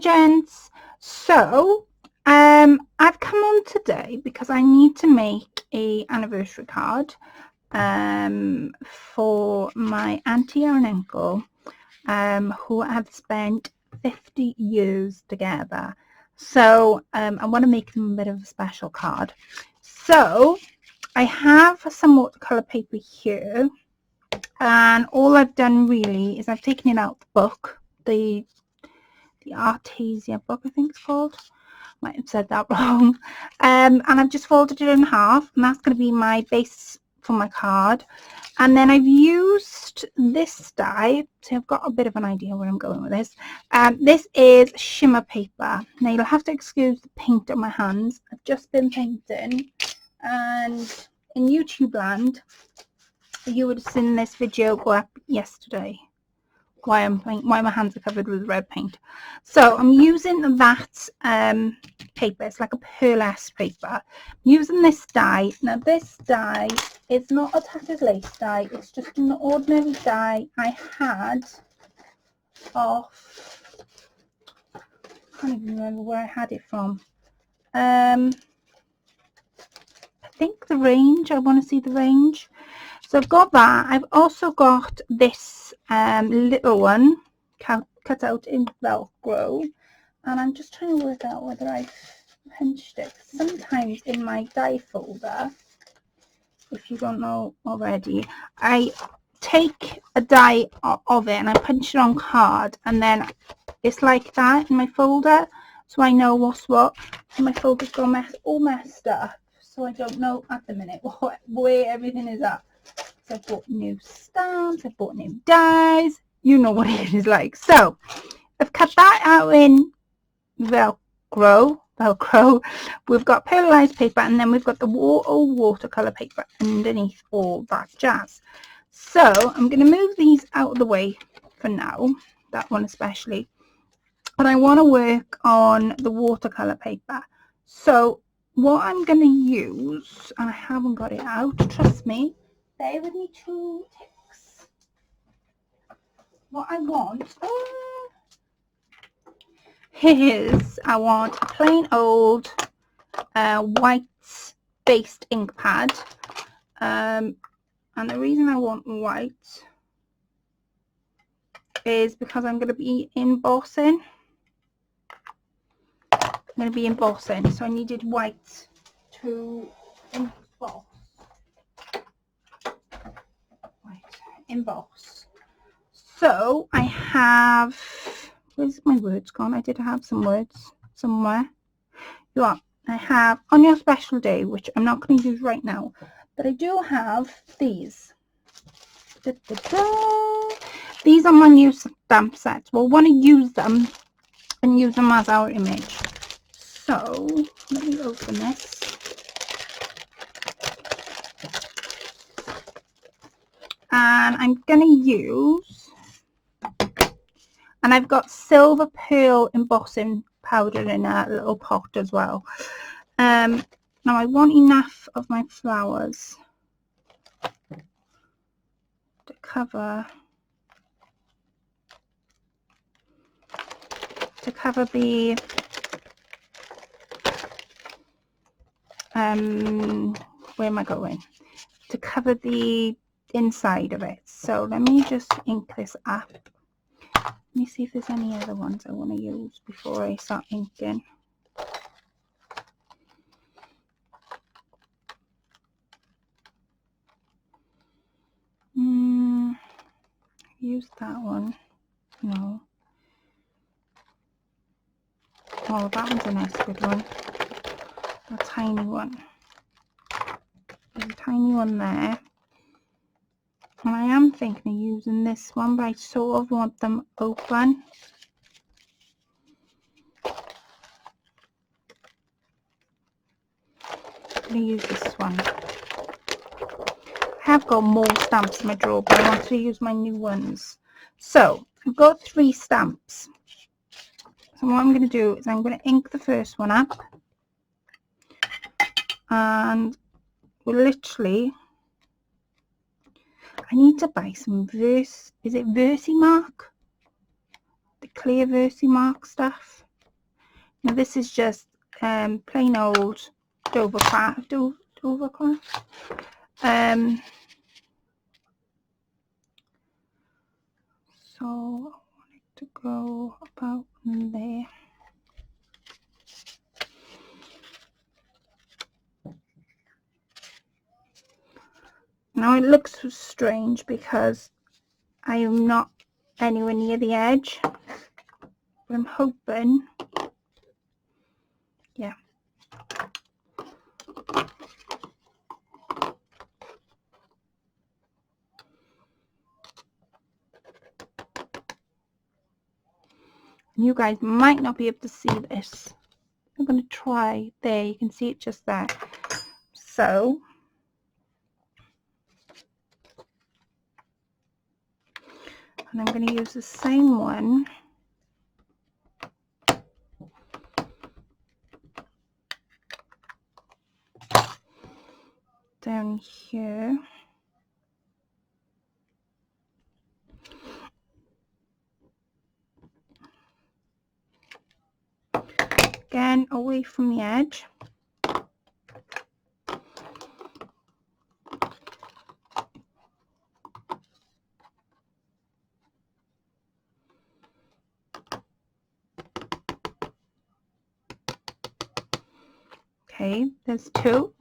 gents. So I've come on today because I need to make a anniversary card for my auntie and uncle who have spent 50 years together. So I want to make them a bit of a special card. So I have some watercolour paper here, and all I've done really is I've taken it out the book, the Artesia book, I think it's called. Might have said that wrong. And I've just folded it in half, and that's going to be my base for my card. And then I've used this die, so I've got a bit of an idea where I'm going with this. This is shimmer paper. Now you'll have to excuse the paint on my hands. I've just been painting, and in YouTube land, you would have seen this video go up yesterday. Why my hands are covered with red paint. So I'm using that paper. It's like a pearlesque paper. I'm using this die. Now this die is not a tattered lace die. It's just an ordinary die I had off. I can't even remember where I had it from. I think the range. I want to see the range. So I've got that. I've also got this little one cut out in Velcro, and I'm just trying to work out whether I've pinched it. Sometimes in my die folder, if you don't know already, I take a die of it and I punch it on card, and then it's like that in my folder, so I know what's what. And my folder's gone all messed up, so I don't know at the minute where everything is at. So I've bought new stamps, I've bought new dies, you know what it is like. So I've cut that out in Velcro. We've got pearlized paper, and then we've got the watercolour paper underneath all that jazz. So I'm going to move these out of the way for now, that one especially. But I want to work on the watercolour paper. So what I'm going to use, and I haven't got it out, trust me, bear with me 2 ticks. What I want is I want a plain old white based ink pad, and the reason I want white is because I'm going to be embossing. So I needed white to emboss. So I have, where's my words gone? I did have some words somewhere. Yeah, I have on your special day, which I'm not going to use right now, but I do have these. These are my new stamp sets. We'll want to use them and use them as our image. So let me open this. And I'm going to use, and I've got silver pearl embossing powder in a little pot as well. Now I want enough of my flowers to cover the where am I going? To cover the inside of it. So let me just ink this up. Let me see if there's any other ones I want to use before I start inking. Use that one. No. Oh, that one's a nice good one. A tiny one. There's a tiny one there. And I am thinking of using this one, but I sort of want them open. I'm going to use this one. I have got more stamps in my drawer, but I want to use my new ones. So I've got 3 stamps. So what I'm going to do is I'm going to ink the first one up. And we'll literally, I need to buy some is it Versamark? The clear Versamark stuff. Now this is just plain old Dover craft. Dover craft. So I want it to go about there. Now it looks strange because I am not anywhere near the edge, but I'm hoping, yeah. You guys might not be able to see this. I'm going to try. There, you can see it just there. So and I'm going to use the same one down here. Again, away from the edge. Okay, there's two. You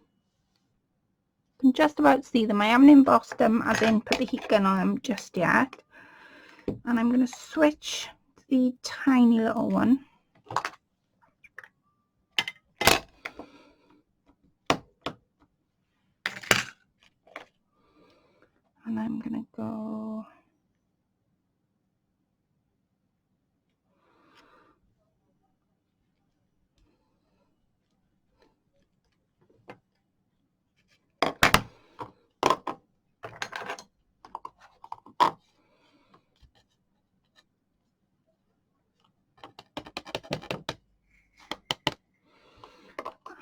can just about see them. I haven't embossed them, as in put the heat gun on them just yet. And I'm going to switch to the tiny little one. And I'm going to go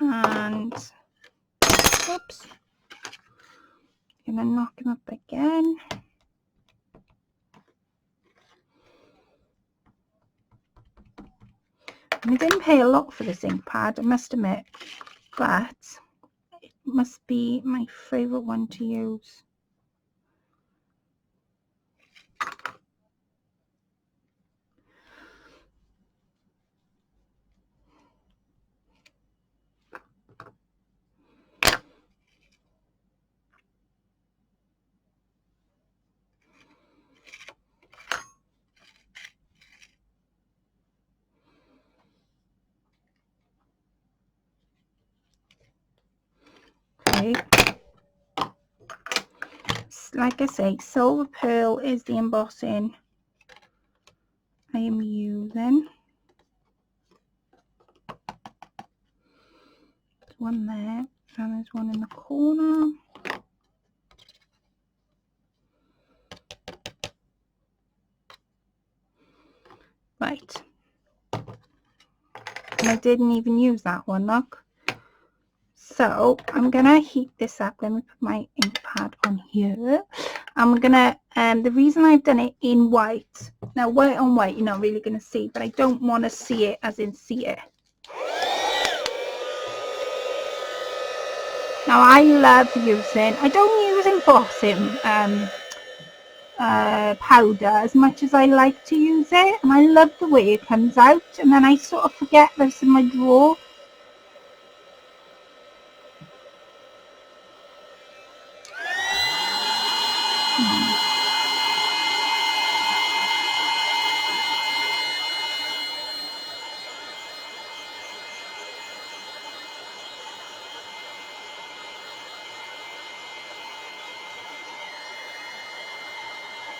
and oops, gonna knock him up again. And I didn't pay a lot for this ink pad, I must admit, but it must be my favourite one to use. Okay. Like I say, silver pearl is the embossing I am using. There's one there, and there's one in the corner. Right. And I didn't even use that one, look. So I'm gonna heat this up. Let me put my ink pad on here. I'm gonna the reason I've done it in white, now white on white you're not really gonna see, but I don't want to see it as in see it. Now I love using, I don't use embossing powder as much as I like to use it, and I love the way it comes out, and then I sort of forget that it's in my drawer.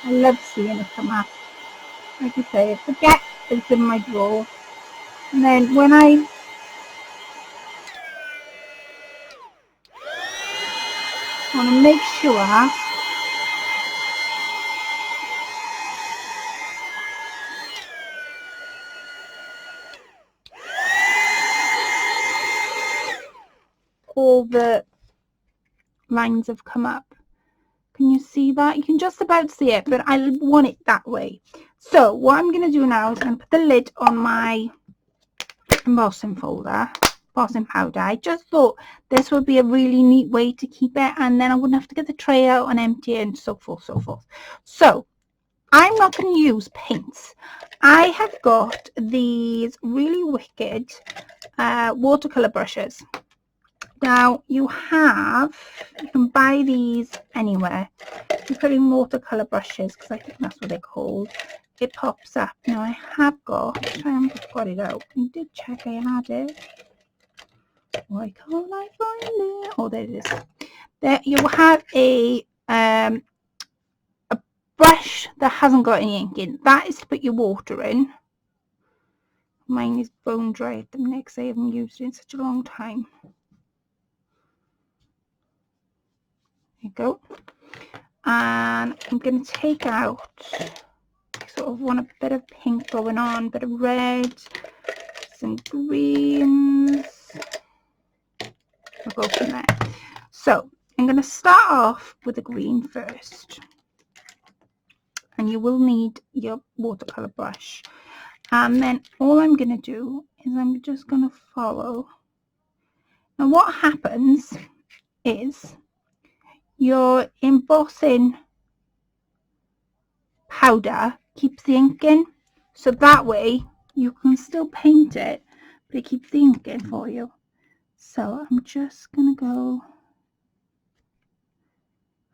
I love seeing it come up. Like I say, I forget it's in my drawer, and then when I want to make sure all the lines have come up. Can you see that? You can just about see it, but I want it that way. So what I'm going to do now is I'm going to put the lid on my embossing folder, embossing powder. I just thought this would be a really neat way to keep it, and then I wouldn't have to get the tray out and empty it and so forth, so forth. So I'm not going to use paints. I have got these really wicked watercolour brushes. Now you can buy these anywhere. You put in watercolour brushes, because I think that's what they're called. It pops up. Now I have got it out. I did check I had it. Why can't I find it? Oh, there it is. There you have a brush that hasn't got any ink in. That is to put your water in. Mine is bone dry at the minute because I haven't used it in such a long time. There you go. And I'm going to take out, I sort of want a bit of pink going on, a bit of red, some greens. I'll go from there. So I'm going to start off with the green first. And you will need your watercolour brush. And then all I'm going to do is I'm just going to follow. Now what happens is your embossing powder keeps the ink in, so that way you can still paint it, but it keeps the ink in for you. So I'm just going to go,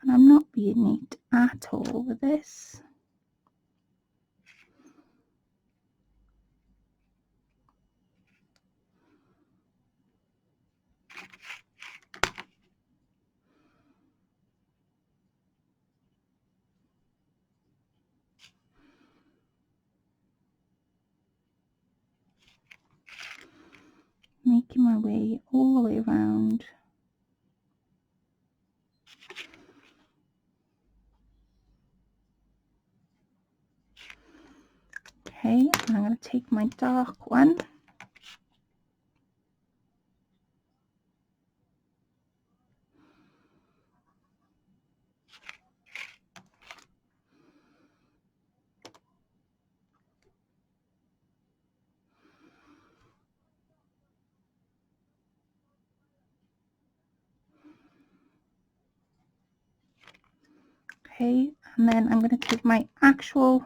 and I'm not being neat at all with this. Making my way all the way around. Okay, and I'm going to take my dark one. Okay, and then I'm going to take my actual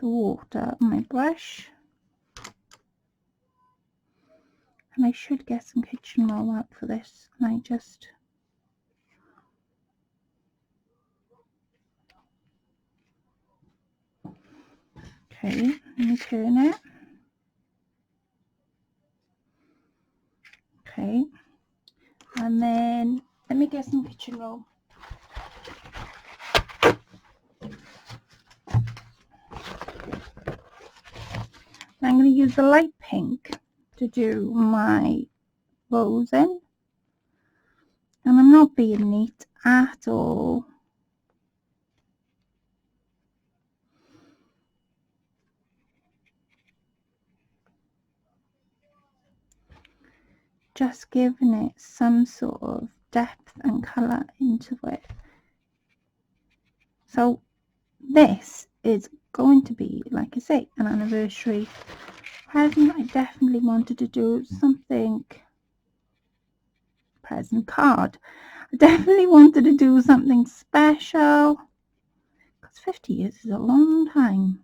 the water on my brush, and I should get some kitchen roll out for this, and I just okay, let me turn it. Okay, and then let me get some kitchen roll. I'm going to use the light pink to do my rose in, and I'm not being neat at all. Just giving it some sort of depth and colour into it. So this is going to be, like I say, an anniversary present. I definitely wanted to do something, present card. I definitely wanted to do something special, because 50 years is a long time.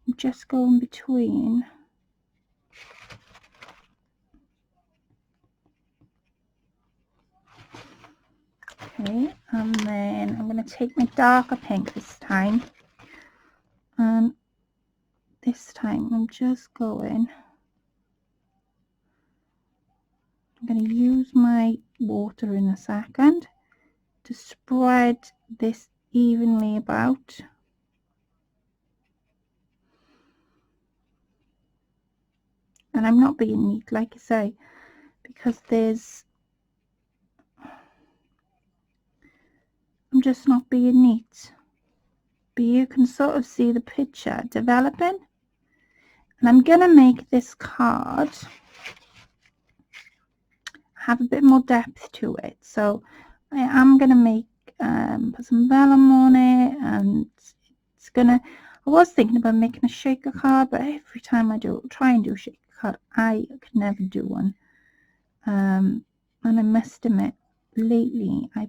I'm just going between. Okay, and then I'm going to take my darker pink this time, and this time I'm just going, I'm going to use my water in a second to spread this evenly about. And I'm not being neat, like I say, because I'm just not being neat. But you can sort of see the picture developing, And I'm going to make this card have a bit more depth to it. So I am going to make put some vellum on it, and it's gonna, I was thinking about making a shaker card, but every time I try and do a shaker card, I could never do one. And I must admit, lately I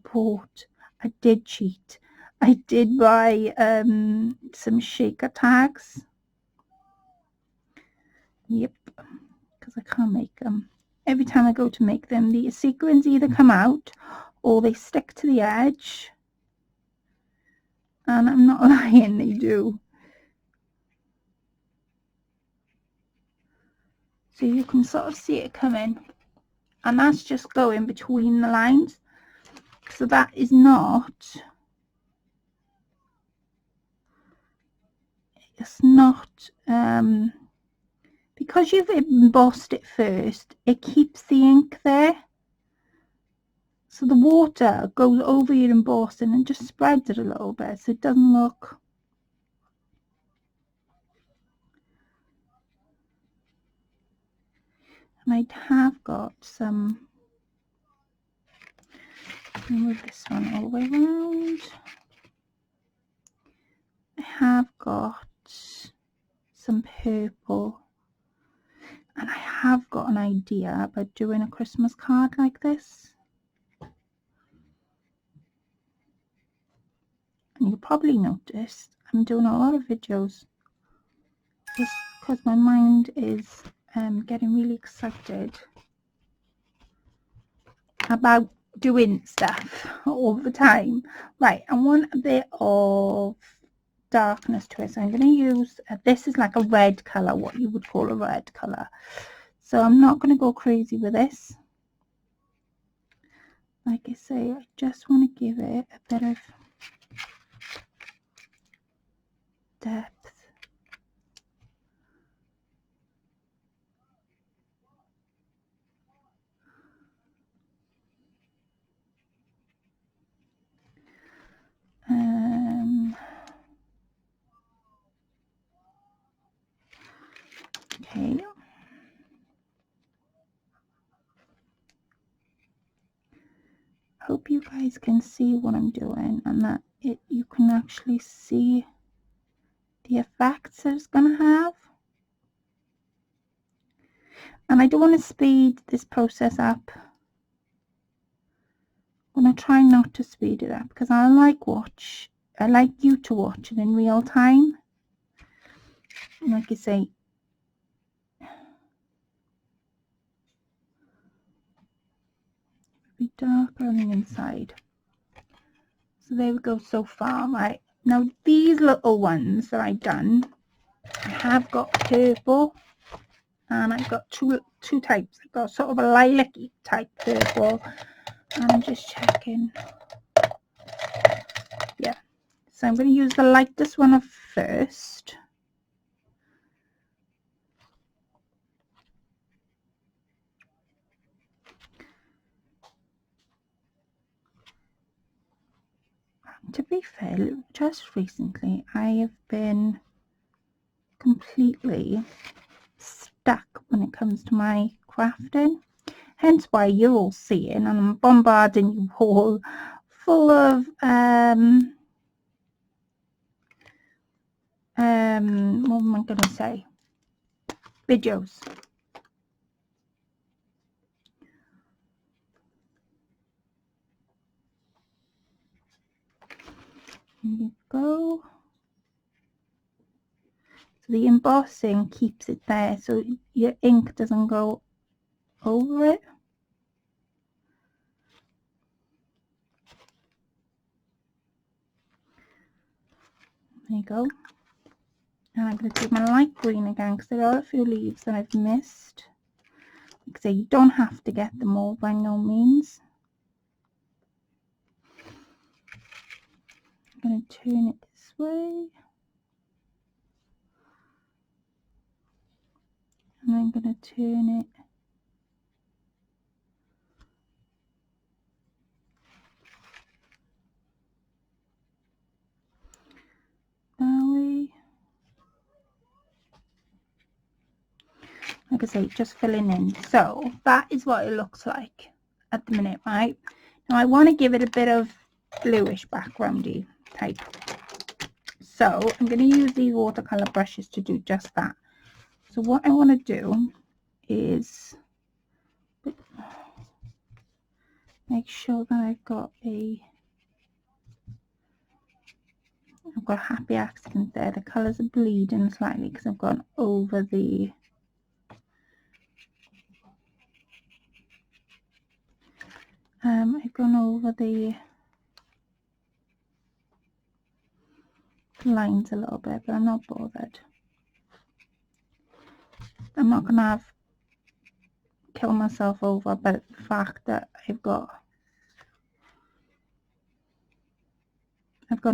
did cheat. I did buy some shaker tags. Yep, because I can't make them. Every time I go to make them, the sequins either come out or they stick to the edge. And I'm not lying, they do. So you can sort of see it coming. And that's just going between the lines. So that is not, it's not, because you've embossed it first, it keeps the ink there. So the water goes over your embossing and just spreads it a little bit, so it doesn't look. And I have got some, move this one all the way around. I have got some purple, and I have got an idea about doing a Christmas card like this. And you probably noticed I'm doing a lot of videos just because my mind is getting really excited about doing stuff all the time. Right, I want a bit of darkness to it, so I'm going to use this is like a red colour, what you would call a red colour. So I'm not going to go crazy with this. Like I say, I just want to give it a bit of depth. Okay. Hope you guys can see what I'm doing, and that you can actually see the effects that it's going to have. And I don't want to speed this process up. I'm going to try not to speed it up because I like you to watch it in real time. And like I say, be darker on the inside. So there we go so far. Right, now these little ones that I've done, I have got purple, and I've got two types. I've got sort of a lilac-y type purple, and I'm just checking. Yeah, so I'm going to use the lightest one first. To be fair, just recently I have been completely stuck when it comes to my crafting, hence why you're all seeing and I'm bombarding you all full of what am I going to say, videos. There you go. So the embossing keeps it there so your ink doesn't go over it. There you go. And I'm going to do my light green again because there are a few leaves that I've missed. Like I say, you don't have to get them all by no means. I'm going to turn it this way. And I'm going to turn it that way. like I say, just filling in. So that is what it looks like at the minute, right? Now I want to give it a bit of bluish backgroundy type. So I'm going to use these watercolor brushes to do just that. So what I want to do is make sure that I've got a happy accident there. The colours are bleeding slightly because I've gone over the lines a little bit, but I'm not bothered. I'm not gonna kill myself over but the fact that I've gone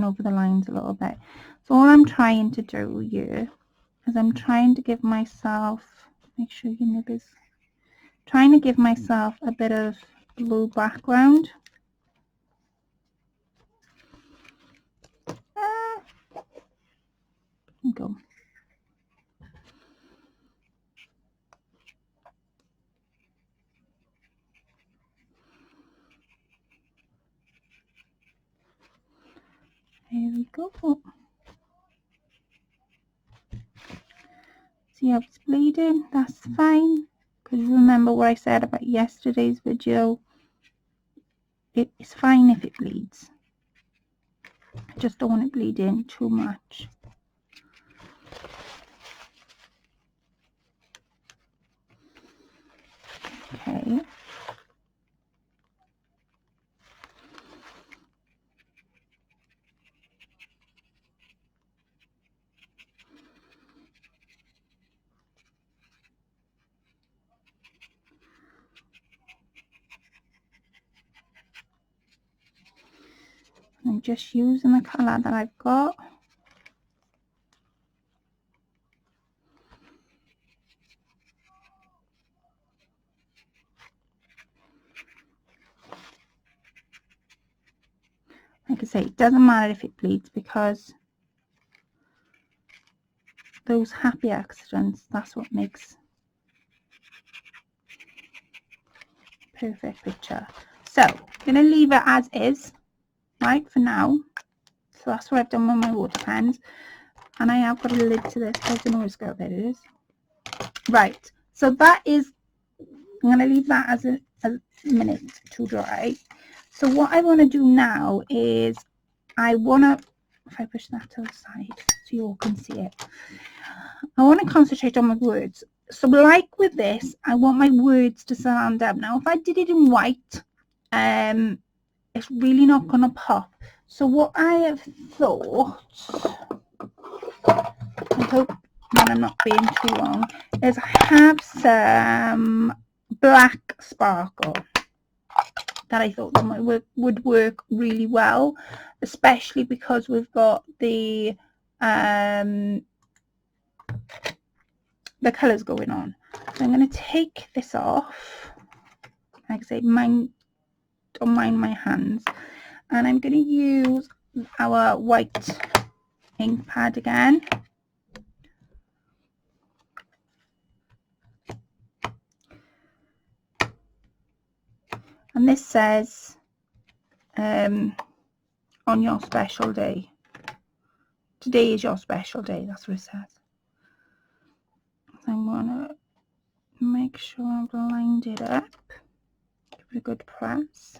over the lines a little bit. So all I'm trying to do here is I'm trying to give myself, make sure your nib is, trying to give myself a bit of blue background. Go. There we go. See how it's bleeding? That's fine. Because remember what I said about yesterday's video. It's fine if it bleeds. I just don't want it bleeding too much. Okay. I'm just using the colour that I've got. Like I say, it doesn't matter if it bleeds because those happy accidents, that's what makes a perfect picture. So I'm going to leave it as is, right, for now. So that's what I've done with my water pens. And I have got a lid to this. I don't always go, there it is. Right, so that is, I'm going to leave that as a minute to dry. So what I want to do now is I want to, if I push that to the side so you all can see it, I want to concentrate on my words. So like with this, I want my words to stand out. Now if I did it in white, it's really not going to pop. So what I have thought, I hope that I'm not being too long, is I have some black sparkle that I thought would work really well, especially because we've got the colours going on. So I'm going to take this off. Like I say, don't mind my hands, and I'm going to use our white ink pad again. And this says on your special day. Today is your special day, that's what it says. So I'm going to make sure I've lined it up. Give it a good press.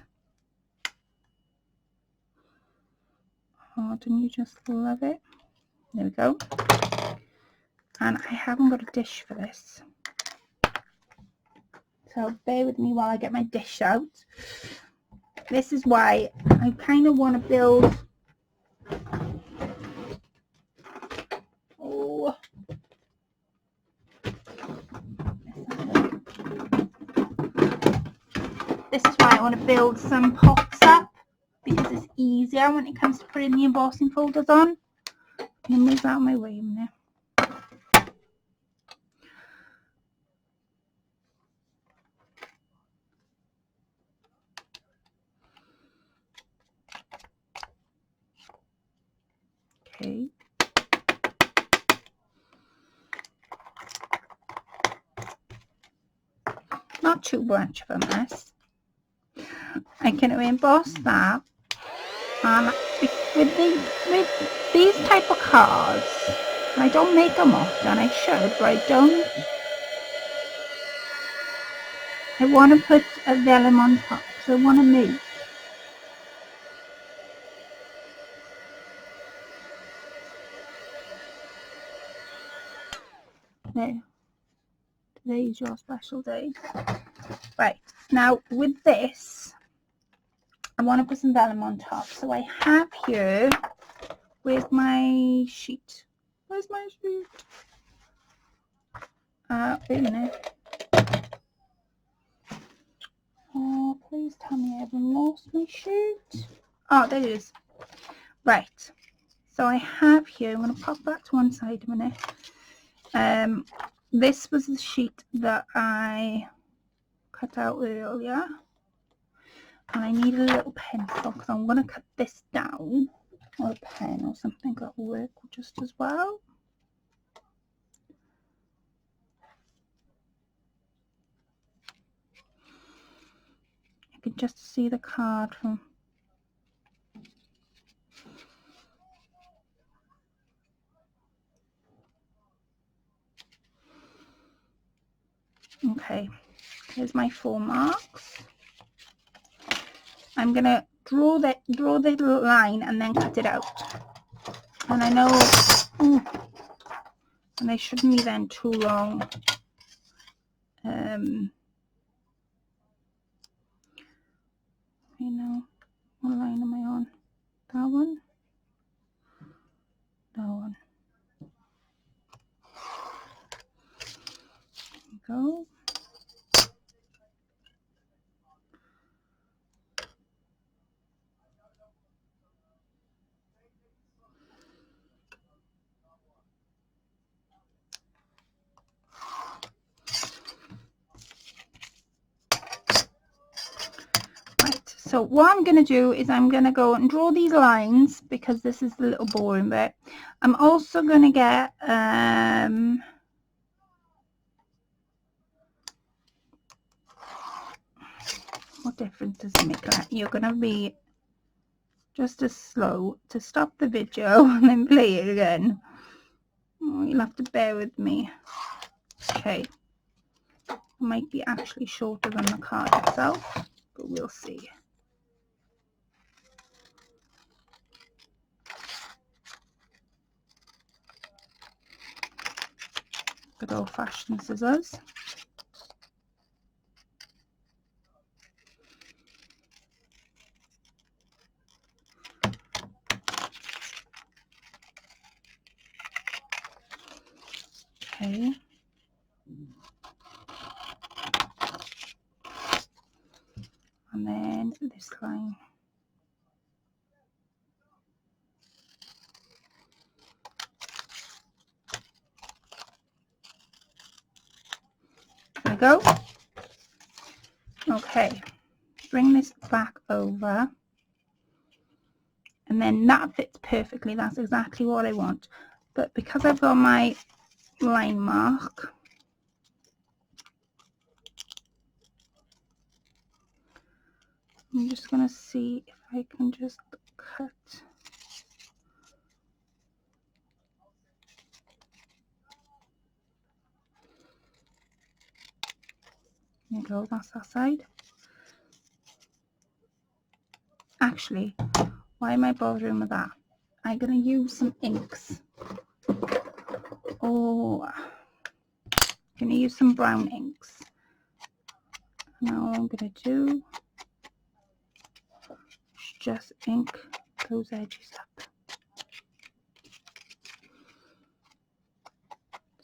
Oh, don't you just love it? There we go. And I haven't got a dish for this. So bear with me while I get my dish out. This is why I kind of want to build. Oh. This is why I want to build some pots up, because it's easier when it comes to putting the embossing folders on. I'm going to move out of my way a minute. Okay. not too much of a mess. I can emboss that, and with these type of cards, I don't make them often. I should, but I don't. I want to put a vellum on top, so I want to make. There. Today's your special day. Right, now with this, I want to put some vellum on top. So I have here, where's my sheet? Where's my sheet? Wait a minute. Oh, please tell me I haven't lost my sheet. Oh, there it is. Right, so I have here, I'm going to pop that to one side a minute. This was the sheet that I cut out earlier. And I need a little pencil because I'm going to cut this down, or a pen or something that will work just as well. You can just see the card from. Okay, here's my 4 marks. I'm going to draw the line and then cut it out. And I know, and they shouldn't be then too long. You know, what line am I on? That one? That one. There we go. So what I'm going to do is I'm going to go and draw these lines because this is the little boring bit. I'm also going to get what difference does it make? You're going to be just as slow to stop the video and then play it again. Oh, you'll have to bear with me. Okay, it might be actually shorter than the card itself, but we'll see. Good old-fashioned scissors. Okay. And then this line. There we go. Okay, bring this back over, and then that fits perfectly. That's exactly what I want. But because I've got my line mark, I'm just going to see if I can just cut. There you go, that's that side. Actually, why am I bothering with that? I'm going to use some inks. Oh, I'm going to use some brown inks. Now all I'm going to do is just ink those edges up.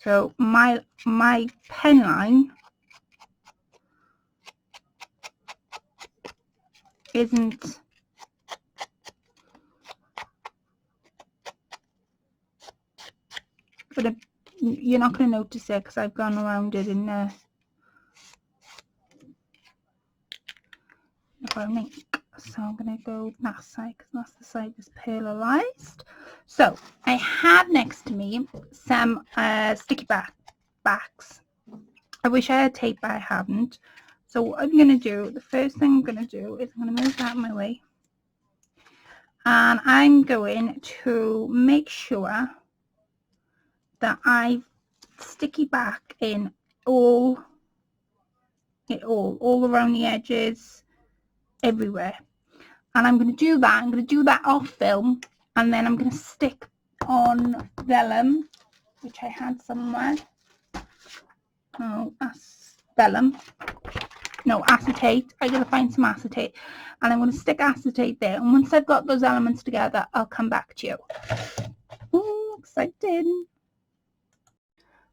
So my pen line isn't gonna, you're not going to notice it because I've gone around it in brown ink. So I'm going to go that side because that's the side that's pearlized. So I have next to me some sticky backs. I wish I had tape, but I haven't. So what I'm going to do, the first thing I'm going to do is I'm going to move that out of my way. And I'm going to make sure that I sticky back in all around the edges, everywhere. And I'm going to do that. I'm going to do that off film, and then I'm going to stick on vellum, which I had somewhere. Oh, vellum. No, acetate. I gotta find some acetate, and I'm going to stick acetate there. And once I've got those elements together, I'll come back to you. Ooh, excited.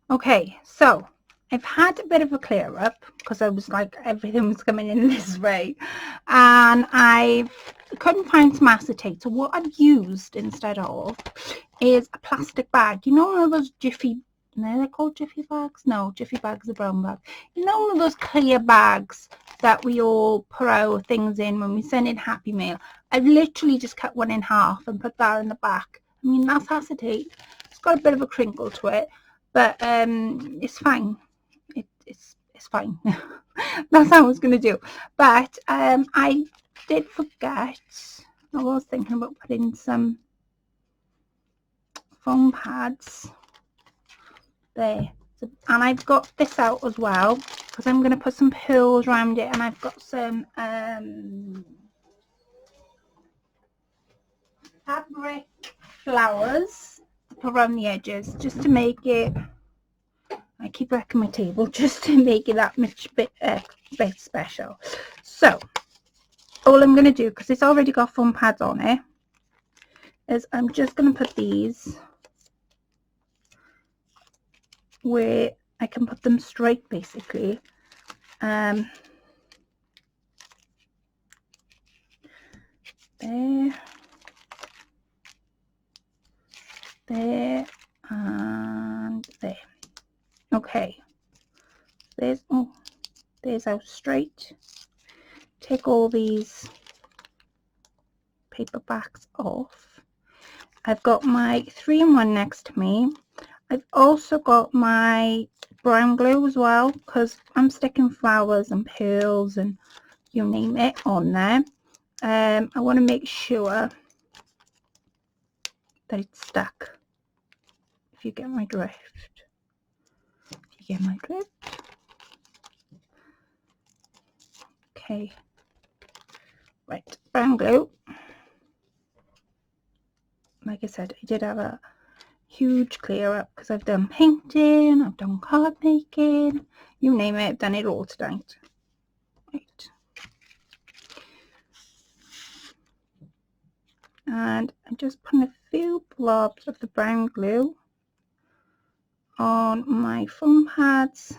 Okay, so I've had a bit of a clear up because I was like, everything was coming in this way, and I couldn't find some acetate. So what I've used instead of is a plastic bag. You know, one of those Jiffy, they're called Jiffy bags? No, Jiffy bags are brown bag. You know, one of those clear bags that we all put our things in when we send in Happy Mail. I've literally just cut one in half and put that in the back. I mean, that's acetate. It's got a bit of a crinkle to it, but it's fine. It's fine. That's how I was going to do. But I did forget. I was thinking about putting some foam pads there, and I've got this out as well because I'm going to put some pearls around it, and I've got some fabric flowers to put around the edges just to make it, I keep wrecking my table, just to make it that much bit special. So all I'm going to do, because it's already got foam pads on it, is I'm just going to put these where I can put them straight, basically. There, there, and there. Okay, there's our straight. Take all these paper backs off. I've got my 3-in-1 next to me. I've also got my brown glue as well, because I'm sticking flowers and pearls and you name it on there. I want to make sure that it's stuck, if you get my drift. Okay, right, brown glue. Like I said, I did have a huge clear up because I've done painting, I've done card making, you name it, I've done it all tonight. Right. And I'm just putting a few blobs of the brown glue on my foam pads.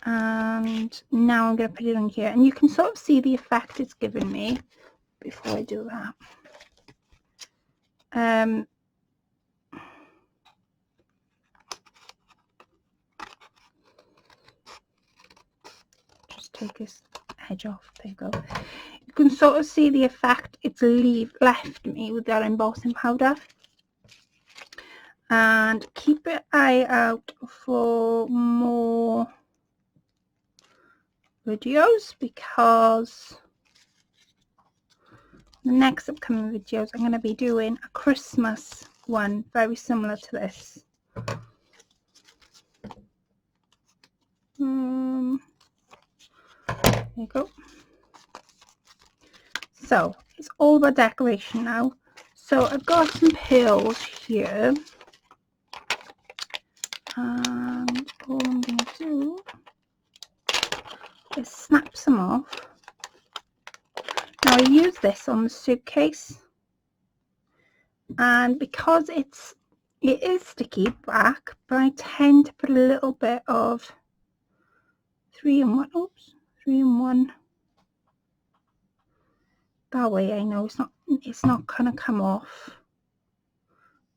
And now I'm going to put it on here, and you can sort of see the effect it's given me before I do that. Just take this edge off. There you go. You can sort of see the effect it's left me with that embossing powder. And keep an eye out for more videos, because the next upcoming videos I'm going to be doing a Christmas one very similar to this. There you go. So it's all about decoration now. So I've got some pearls here, and all I'm going to do is snap some off. Now I use this on the suitcase, and because it is sticky back, but I tend to put a little bit of 3-in-1. Oops, 3-in-1. That way I know it's not gonna come off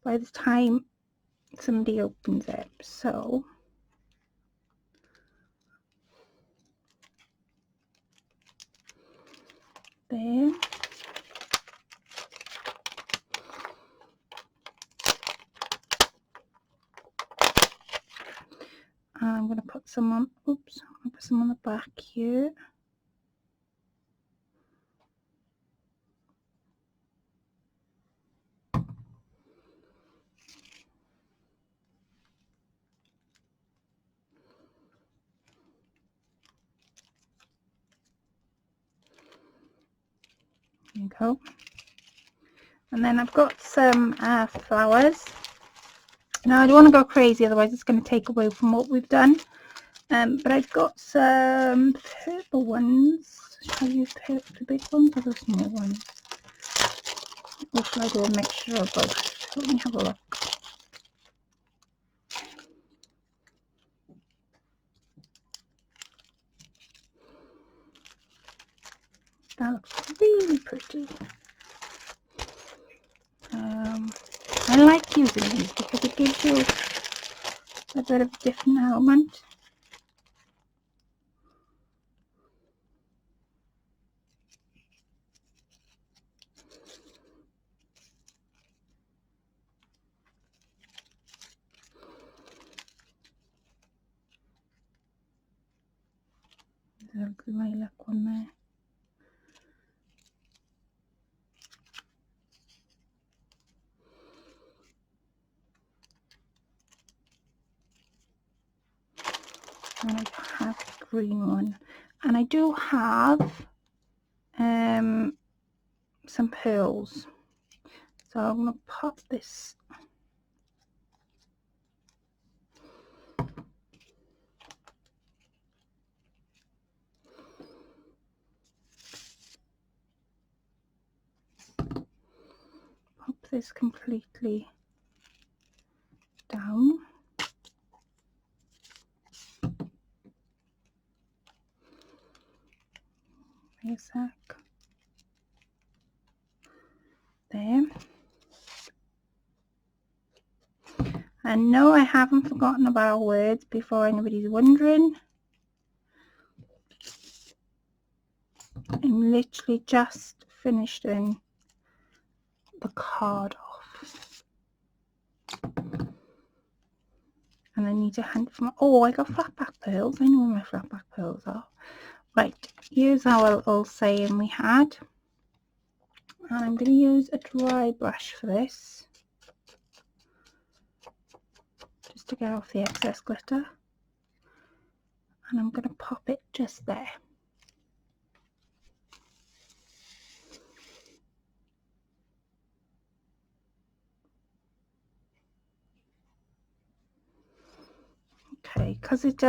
by the time somebody opens it. So there. And I'm going to put some on, oops, I'll put some on the back here. There you go. And then I've got some flowers. Now I don't want to go crazy, otherwise it's going to take away from what we've done. But I've got some purple ones. Shall I use the big ones or the small ones? Or shall I do a mixture of both? Let me have a look. That looks really pretty. I like using these because it gives you a bit of a different element. There's a lilac one there. And I have the green one, and I do have some pearls, so I'm going to pop this completely down. Wait a sec. There. And no, I haven't forgotten about our words, before anybody's wondering. I'm literally just finishing the card off. And I need to hunt for my, oh, I got flat back pearls. I know where my flat back pearls are. Right, here's our little saying we had. And I'm going to use a dry brush for this, just to get off the excess glitter. And I'm going to pop it just there. Okay, because it's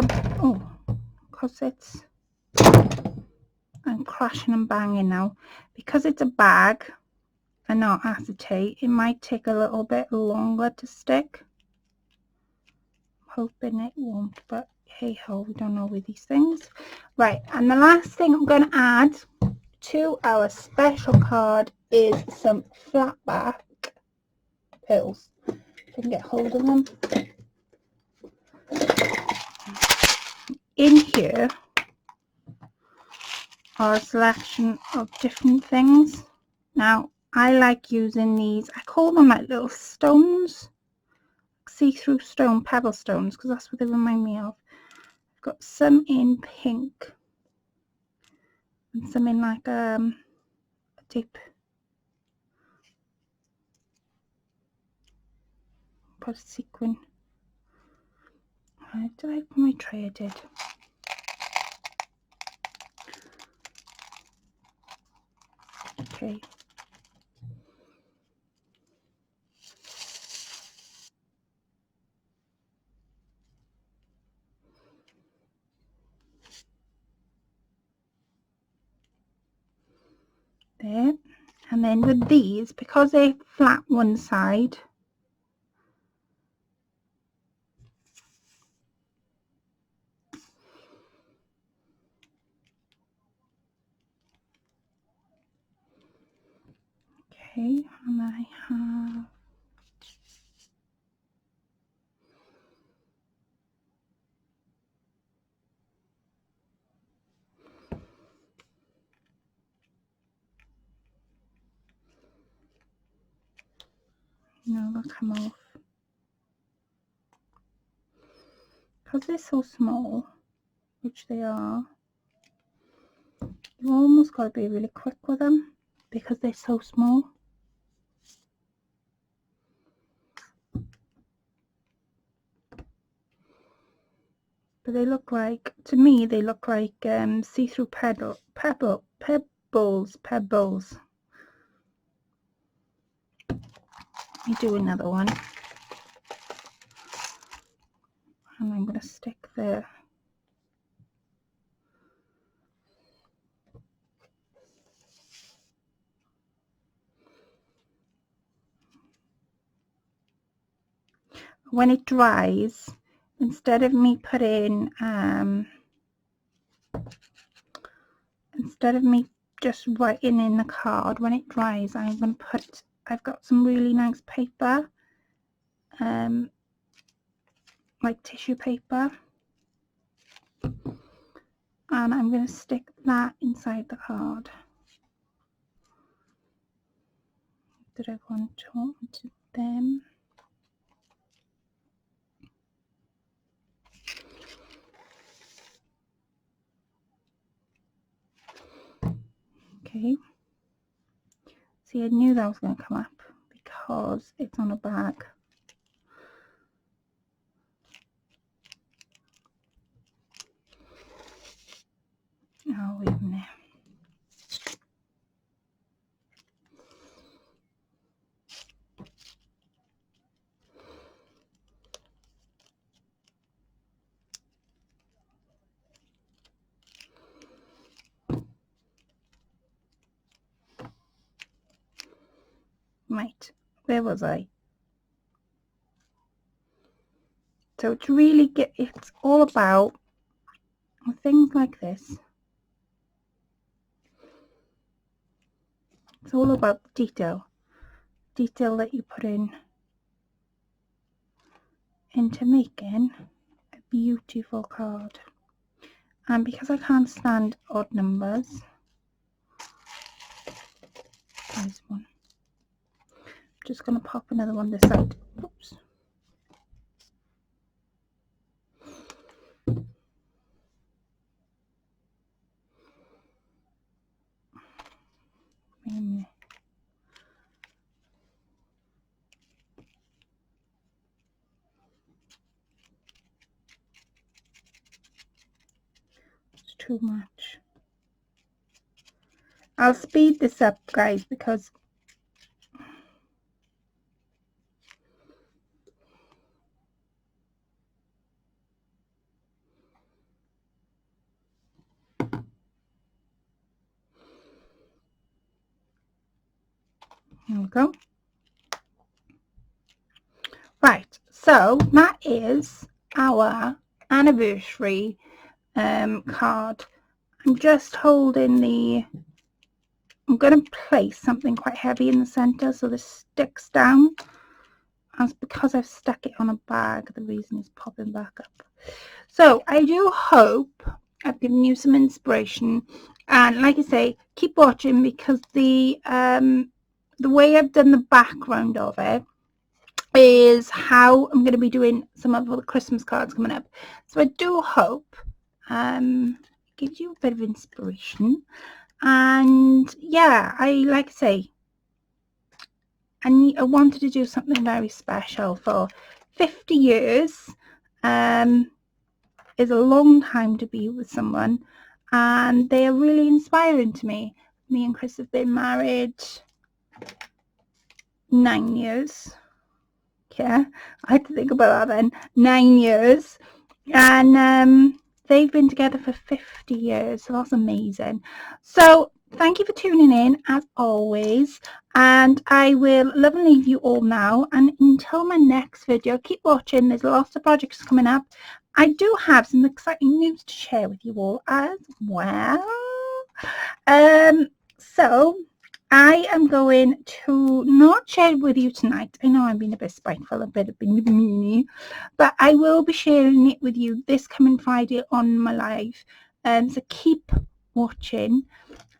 I'm crashing and banging now. Because it's a bag and not acetate, it might take a little bit longer to stick. I'm hoping it won't, but hey ho, we don't know with these things. Right, and the last thing I'm going to add to our special card is some flat back pearls. If I can get hold of them. In here are a selection of different things. Now I like using these, I call them like little stones, see-through stone, pebble stones, because that's what they remind me of. I've got some in pink and some in like a deep, put a sequin. Did I put my tray? I did. Okay. There. And then with these, because they're flat one side, okay, and I have they'll come off. Because because they're so small, which they are, you've almost got to be really quick with them because they're so small. But they look like, to me, they look like see-through pebbles. Let me do another one. And I'm going to stick the when it dries, instead of me putting instead of me just writing in the card, when it dries, I'm going to put, I've got some really nice paper, like tissue paper, and I'm going to stick that inside the card. Did I want to them? Okay. See, I knew that was going to come up because it's on a bag. Oh, wait a minute. Right, where was I? So to really get, it's all about things like this. It's all about detail that you put in into making a beautiful card. And because I can't stand odd numbers, there's one. I'm just going to pop another one this side. Oops. It's too much. I'll speed this up, guys, because here we go. Right, so that is our anniversary card. I'm just holding the, I'm going to place something quite heavy in the center so this sticks down. That's because I've stuck it on a bag, the reason it's popping back up. So I do hope I've given you some inspiration, and like I say, keep watching because the way I've done the background of it is how I'm going to be doing some of the Christmas cards coming up. So I do hope gives you a bit of inspiration. And yeah, like I say, I wanted to do something very special for 50 years. Is a long time to be with someone, and they are really inspiring to me. Me and Chris have been married 9 years. Yeah, I had to think about that then. 9 years, and they've been together for 50 years, so that's amazing. So thank you for tuning in as always, and I will love and leave you all now, and until my next video, keep watching. There's lots of projects coming up. I do have some exciting news to share with you all as well. So I am going to not share it with you tonight. I know I'm being a bit spiteful, a bit of being meanie, but I will be sharing it with you this coming Friday on my live. So keep watching.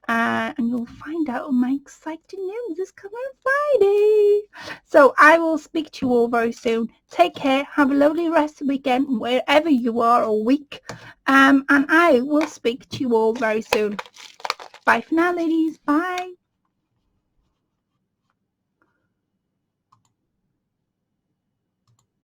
and you'll find out my exciting news is coming on Friday. So I will speak to you all very soon. Take care. Have a lovely rest of the weekend wherever you are, or week. And I will speak to you all very soon. Bye for now, ladies. Bye.